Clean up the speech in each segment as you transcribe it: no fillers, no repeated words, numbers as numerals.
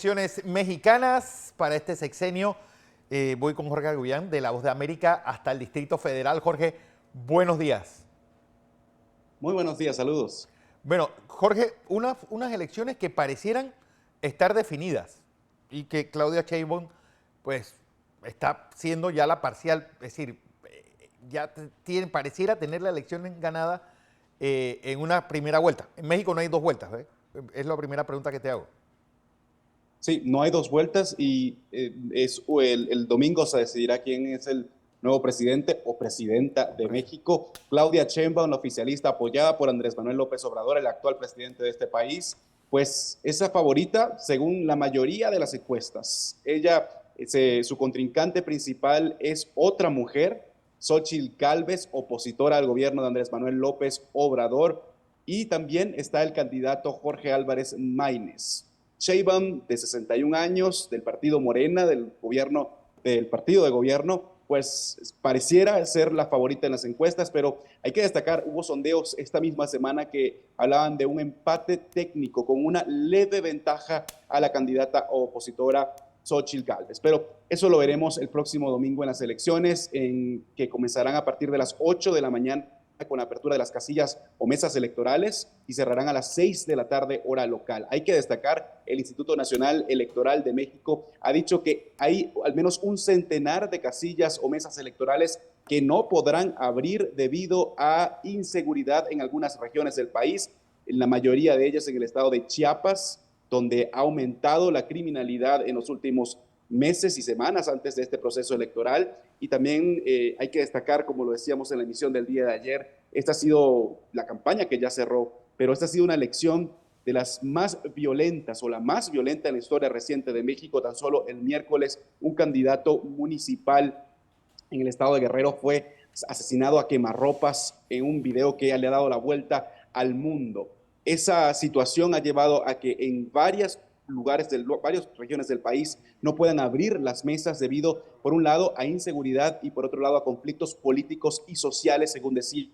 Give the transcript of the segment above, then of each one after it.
elecciones mexicanas para este sexenio. Voy con Jorge Aguillán de La Voz de América hasta el Distrito Federal. Jorge, buenos días. Muy buenos días, saludos. Bueno, Jorge, unas elecciones que parecieran estar definidas y que Claudia Sheinbaum pues está siendo ya la parcial, es decir, pareciera tener la elección ganada en una primera vuelta. En México no hay dos vueltas, ¿eh? Es la primera pregunta que te hago. Sí, no hay dos vueltas y el domingo se decidirá quién es el nuevo presidente o presidenta de México. Claudia Sheinbaum, la oficialista apoyada por Andrés Manuel López Obrador, el actual presidente de este país, pues es la favorita según la mayoría de las encuestas. Su contrincante principal es otra mujer, Xóchitl Gálvez, opositora al gobierno de Andrés Manuel López Obrador, y también está el candidato Jorge Álvarez Maínez. Sheinbaum, de 61 años, del partido Morena, del partido de gobierno, pues pareciera ser la favorita en las encuestas, pero hay que destacar, hubo sondeos esta misma semana que hablaban de un empate técnico con una leve ventaja a la candidata opositora Xóchitl Gálvez. Pero eso lo veremos el próximo domingo en las elecciones, que comenzarán a partir de las 8 de la mañana con la apertura de las casillas o mesas electorales y cerrarán a las 6 de la tarde hora local. Hay que destacar, el Instituto Nacional Electoral de México ha dicho que hay al menos un centenar de casillas o mesas electorales que no podrán abrir debido a inseguridad en algunas regiones del país, en la mayoría de ellas en el estado de Chiapas, donde ha aumentado la criminalidad en los últimos meses y semanas antes de este proceso electoral. Y también hay que destacar, como lo decíamos en la emisión del día de ayer, esta ha sido la campaña que ya cerró, pero esta ha sido una elección de las más violentas o la más violenta en la historia reciente de México. Tan solo el miércoles un candidato municipal en el estado de Guerrero fue asesinado a quemarropas en un video que le ha dado la vuelta al mundo. Esa situación ha llevado a que en varias regiones del país no puedan abrir las mesas debido, por un lado, a inseguridad y por otro lado, a conflictos políticos y sociales, según decía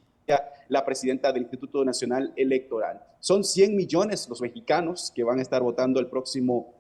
la presidenta del Instituto Nacional Electoral. Son 100 millones los mexicanos que van a estar votando el próximo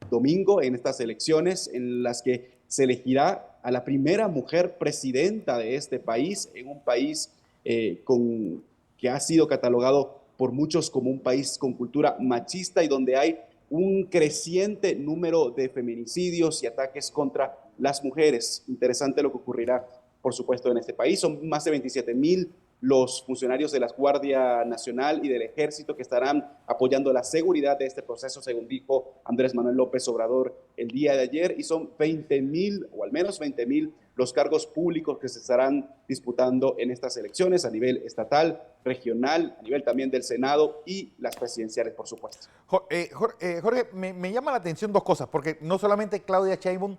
domingo en estas elecciones en las que se elegirá a la primera mujer presidenta de este país, en un país que ha sido catalogado por muchos como un país con cultura machista y donde hay un creciente número de feminicidios y ataques contra las mujeres. Interesante lo que ocurrirá, por supuesto, en este país. Son más de 27,000 los funcionarios de la Guardia Nacional y del Ejército que estarán apoyando la seguridad de este proceso, según dijo Andrés Manuel López Obrador el día de ayer, y son 20,000 o al menos 20,000 los cargos públicos que se estarán disputando en estas elecciones a nivel estatal, regional, a nivel también del Senado y las presidenciales, por supuesto. Jorge, me llama la atención dos cosas, porque no solamente Claudia Sheinbaum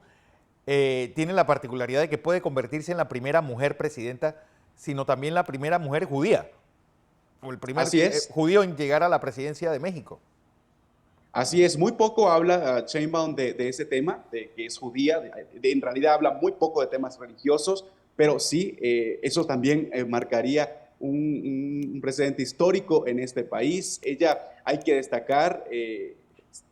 tiene la particularidad de que puede convertirse en la primera mujer presidenta, sino también la primera mujer judía, o el primer judío en llegar a la presidencia de México. Así es, muy poco habla Sheinbaum de ese tema, de que es judía, en realidad habla muy poco de temas religiosos, pero sí, eso también marcaría un precedente histórico en este país. Ella, hay que destacar,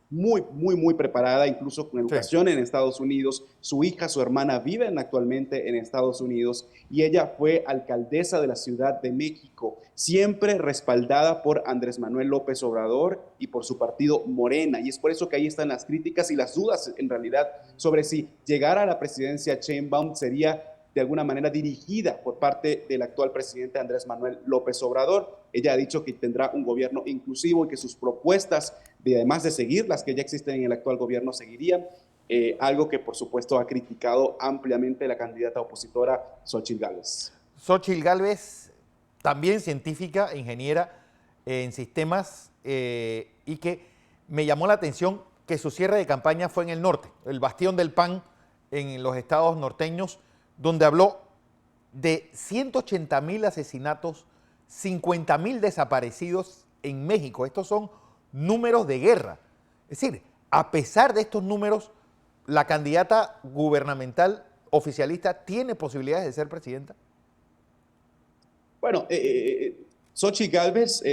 muy preparada, incluso con educación en Estados Unidos. Su hija, su hermana viven actualmente en Estados Unidos y ella fue alcaldesa de la Ciudad de México, siempre respaldada por Andrés Manuel López Obrador y por su partido Morena. Y es por eso que ahí están las críticas y las dudas, en realidad, sobre si llegar a la presidencia Sheinbaum sería de alguna manera dirigida por parte del actual presidente Andrés Manuel López Obrador. Ella ha dicho que tendrá un gobierno inclusivo y que sus propuestas, además de seguir las que ya existen en el actual gobierno, seguirían. Algo que, por supuesto, ha criticado ampliamente la candidata opositora Xóchitl Gálvez. Xóchitl Gálvez, también científica, ingeniera en sistemas, y que me llamó la atención que su cierre de campaña fue en el norte, el bastión del PAN en los estados norteños, donde habló de 180,000 asesinatos, 50,000 desaparecidos en México. Estos son números de guerra. Es decir, a pesar de estos números, la candidata gubernamental oficialista tiene posibilidades de ser presidenta. Bueno, Xóchitl Gálvez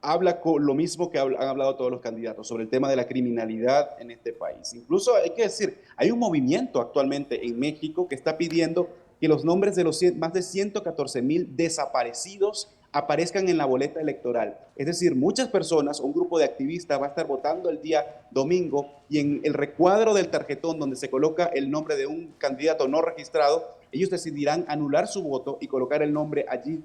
habla con lo mismo que han hablado todos los candidatos sobre el tema de la criminalidad en este país. Incluso hay que decir, hay un movimiento actualmente en México que está pidiendo que los nombres de los más de 114,000 desaparecidos aparezcan en la boleta electoral. Es decir, muchas personas, un grupo de activistas va a estar votando el día domingo y en el recuadro del tarjetón donde se coloca el nombre de un candidato no registrado, ellos decidirán anular su voto y colocar el nombre allí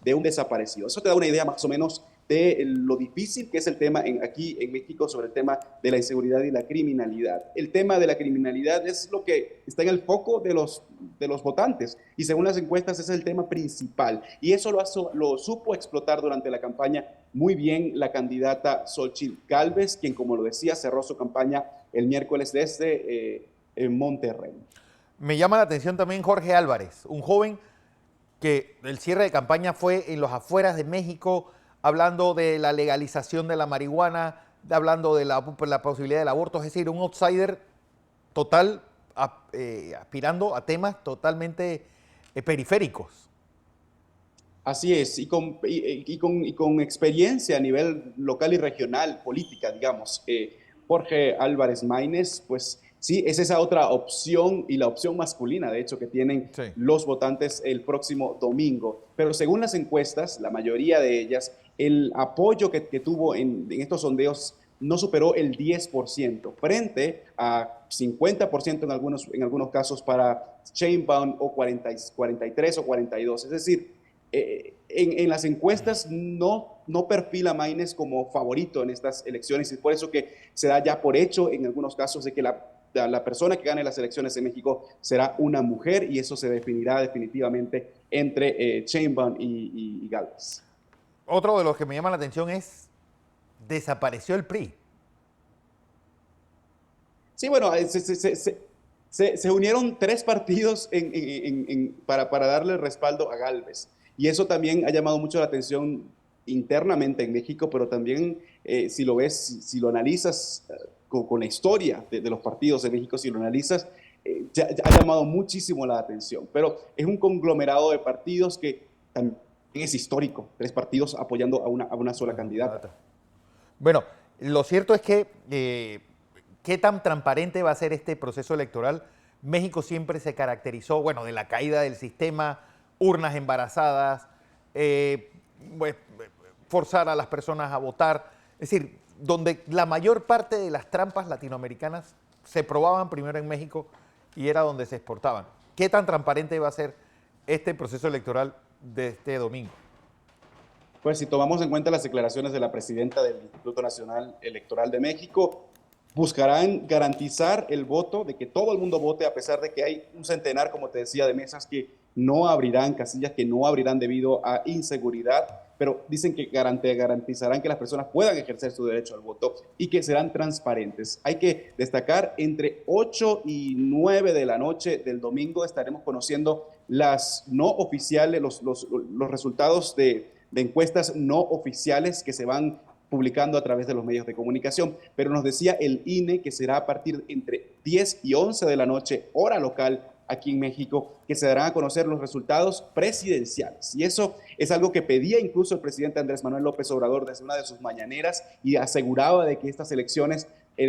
de un desaparecido. Eso te da una idea más o menos de lo difícil que es el tema aquí en México sobre el tema de la inseguridad y la criminalidad. El tema de la criminalidad es lo que está en el foco de los votantes y según las encuestas es el tema principal. Y eso lo supo explotar durante la campaña muy bien la candidata Xóchitl Gálvez, quien, como lo decía, cerró su campaña el miércoles desde Monterrey. Me llama la atención también Jorge Álvarez, un joven que el cierre de campaña fue en los afueras de México, hablando de la legalización de la marihuana, hablando de la posibilidad del aborto, es decir, un outsider total, aspirando a temas totalmente periféricos. Así es, y con experiencia a nivel local y regional, política, digamos. Jorge Álvarez Maínez, pues sí, es esa otra opción y la opción masculina, de hecho, que tienen Sí. los votantes el próximo domingo. Pero según las encuestas, la mayoría de ellas, el apoyo que tuvo en estos sondeos no superó el 10%, frente a 50% en algunos casos para Sheinbaum o 43 o 42. Es decir, en las encuestas no perfila a Maínez como favorito en estas elecciones y por eso que se da ya por hecho en algunos casos de que la persona que gane las elecciones en México será una mujer y eso se definirá definitivamente entre Sheinbaum y Gálvez. Otro de los que me llama la atención es, desapareció el PRI. Sí, bueno, se unieron tres partidos para darle respaldo a Gálvez. Y eso también ha llamado mucho la atención internamente en México, pero también si lo ves, si lo analizas con la historia de los partidos de México, si lo analizas, ya ha llamado muchísimo la atención. Pero es un conglomerado de partidos que también es histórico, tres partidos apoyando a una sola candidata. Bueno, lo cierto es que ¿qué tan transparente va a ser este proceso electoral? México siempre se caracterizó, bueno, de la caída del sistema, urnas embarazadas, pues, forzar a las personas a votar. Es decir, donde la mayor parte de las trampas latinoamericanas se probaban primero en México y era donde se exportaban. ¿Qué tan transparente va a ser este proceso electoral de este domingo? Pues si tomamos en cuenta las declaraciones de la presidenta del Instituto Nacional Electoral de México, buscarán garantizar el voto, de que todo el mundo vote, a pesar de que hay un centenar, como te decía, de mesas que no abrirán, casillas que no abrirán debido a inseguridad, pero dicen que garantizarán que las personas puedan ejercer su derecho al voto y que serán transparentes. Hay que destacar, entre 8 y 9 de la noche del domingo estaremos conociendo las no oficiales, los resultados de encuestas no oficiales que se van publicando a través de los medios de comunicación, pero nos decía el INE que será a partir entre 10 y 11 de la noche, hora local, aquí en México, que se darán a conocer los resultados presidenciales. Y eso es algo que pedía incluso el presidente Andrés Manuel López Obrador desde una de sus mañaneras y aseguraba de que estas elecciones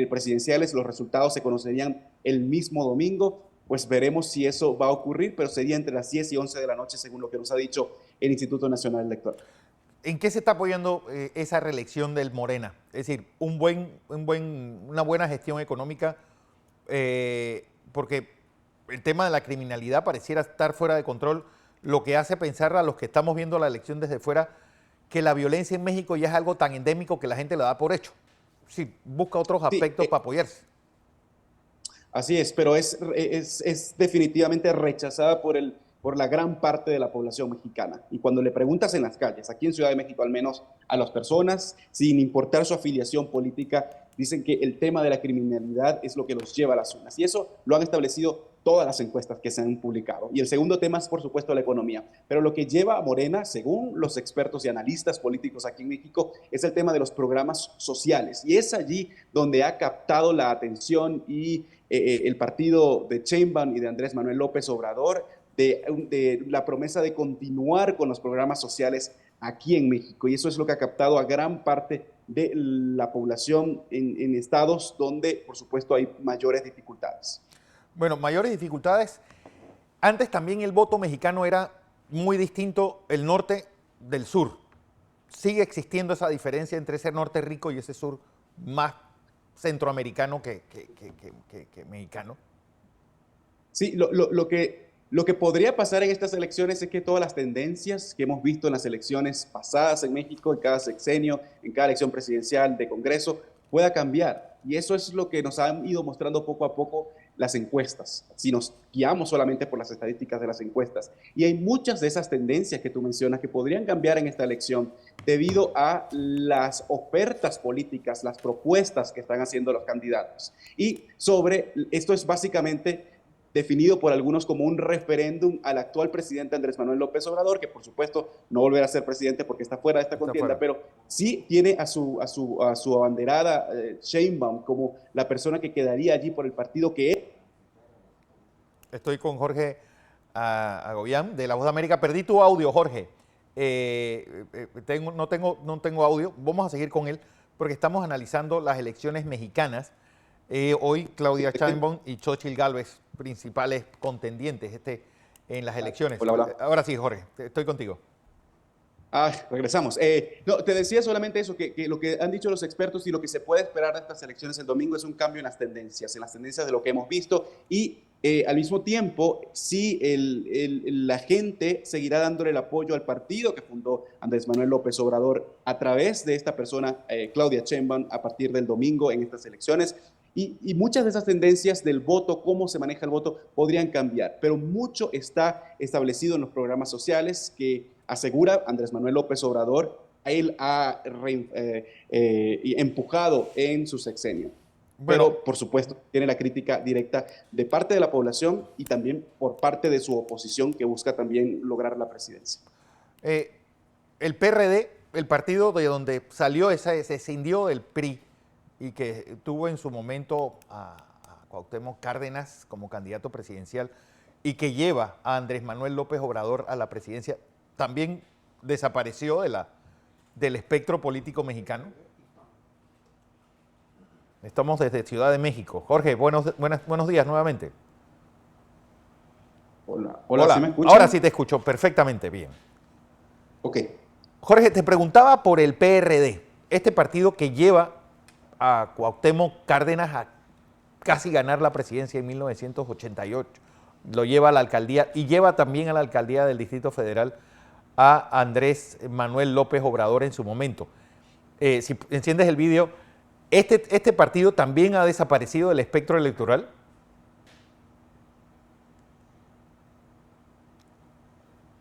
presidenciales, los resultados se conocerían el mismo domingo. Pues veremos si eso va a ocurrir, pero sería entre las 10 y 11 de la noche, según lo que nos ha dicho el Instituto Nacional Electoral. ¿En qué se está apoyando esa reelección del Morena? Es decir, una buena gestión económica, porque el tema de la criminalidad pareciera estar fuera de control, lo que hace pensar a los que estamos viendo la elección desde fuera que la violencia en México ya es algo tan endémico que la gente lo da por hecho. Sí, busca otros aspectos para apoyarse. Así es, pero es definitivamente rechazada por la gran parte de la población mexicana. Y cuando le preguntas en las calles, aquí en Ciudad de México al menos, a las personas, sin importar su afiliación política, dicen que el tema de la criminalidad es lo que los lleva a las urnas. Y eso lo han establecido todas las encuestas que se han publicado. Y el segundo tema es, por supuesto, la economía. Pero lo que lleva a Morena, según los expertos y analistas políticos aquí en México, es el tema de los programas sociales. Y es allí donde ha captado la atención y el partido de Sheinbaum y de Andrés Manuel López Obrador de la promesa de continuar con los programas sociales aquí en México. Y eso es lo que ha captado a gran parte de la población en estados donde, por supuesto, hay mayores dificultades. Bueno, mayores dificultades. Antes también el voto mexicano era muy distinto el norte del sur. Sigue existiendo esa diferencia entre ese norte rico y ese sur más centroamericano que mexicano. Sí, lo que podría pasar en estas elecciones es que todas las tendencias que hemos visto en las elecciones pasadas en México, en cada sexenio, en cada elección presidencial, de Congreso, pueda cambiar. Y eso es lo que nos han ido mostrando poco a poco las encuestas, si nos guiamos solamente por las estadísticas de las encuestas. Y hay muchas de esas tendencias que tú mencionas que podrían cambiar en esta elección debido a las ofertas políticas, las propuestas que están haciendo los candidatos. Y sobre esto es básicamente definido por algunos como un referéndum al actual presidente Andrés Manuel López Obrador, que por supuesto no volverá a ser presidente porque está fuera de esta contienda, pero sí tiene a su abanderada Sheinbaum como la persona que quedaría allí por el partido que es. Estoy con Jorge Agobián de La Voz de América. Perdí tu audio, Jorge. No tengo audio. Vamos a seguir con él porque estamos analizando las elecciones mexicanas. Hoy Claudia Sheinbaum y Xóchitl Gálvez, principales contendientes en las elecciones. Hola, hola. Ahora sí, Jorge, estoy contigo. Regresamos. No, te decía solamente eso, que lo que han dicho los expertos y lo que se puede esperar de estas elecciones el domingo es un cambio en las tendencias de lo que hemos visto y al mismo tiempo, sí, la gente seguirá dándole el apoyo al partido que fundó Andrés Manuel López Obrador a través de esta persona, Claudia Sheinbaum, a partir del domingo en estas elecciones. Y muchas de esas tendencias del voto, cómo se maneja el voto, podrían cambiar, pero mucho está establecido en los programas sociales que asegura Andrés Manuel López Obrador, él ha empujado en su sexenio. Bueno, Pero, por supuesto, tiene la crítica directa de parte de la población y también por parte de su oposición que busca también lograr la presidencia. El PRD, el partido de donde salió, se escindió del PRI y que tuvo en su momento a Cuauhtémoc Cárdenas como candidato presidencial y que lleva a Andrés Manuel López Obrador a la presidencia, también desapareció del espectro político mexicano. Estamos desde Ciudad de México. Jorge, buenos días nuevamente. Hola, ¿sí me escuchan? Ahora sí te escucho perfectamente bien. Ok. Jorge, te preguntaba por el PRD, este partido que lleva a Cuauhtémoc Cárdenas a casi ganar la presidencia en 1988. Lo lleva a la alcaldía y lleva también a la alcaldía del Distrito Federal a Andrés Manuel López Obrador en su momento. Si enciendes el vídeo, ¿este partido también ha desaparecido del espectro electoral?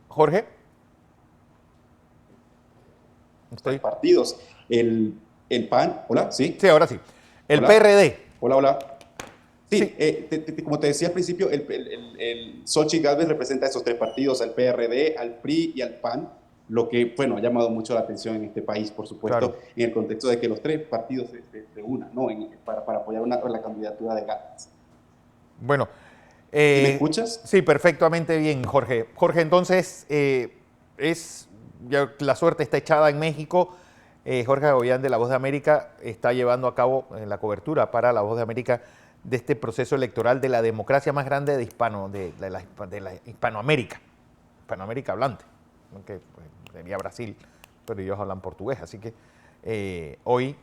Jorge. Partidos. El PAN, hola, ¿sí? Sí, ahora sí. El Hola. PRD. Hola. Sí, Sí. como te decía al principio, el Xóchitl Gálvez representa a esos tres partidos, al PRD, al PRI y al PAN, lo que, bueno, ha llamado mucho la atención en este país, por supuesto, Claro. en el contexto de que los tres partidos se unan, ¿no? Para apoyar la candidatura de Gálvez. Bueno. ¿Me escuchas? Sí, perfectamente bien, Jorge. Jorge, entonces, ya la suerte está echada en México. Jorge Agobián de La Voz de América está llevando a cabo la cobertura para La Voz de América de este proceso electoral de la democracia más grande de la Hispanoamérica, Hispanoamérica hablante, aunque pues, sería Brasil, pero ellos hablan portugués, así que hoy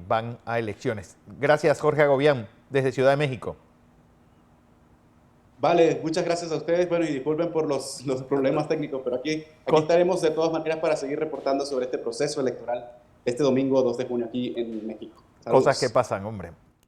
van a elecciones. Gracias, Jorge Agobián, desde Ciudad de México. Vale, muchas gracias a ustedes. Bueno, y disculpen por los problemas técnicos, pero aquí estaremos de todas maneras para seguir reportando sobre este proceso electoral este domingo 2 de junio aquí en México. Saludos. Cosas que pasan, hombre.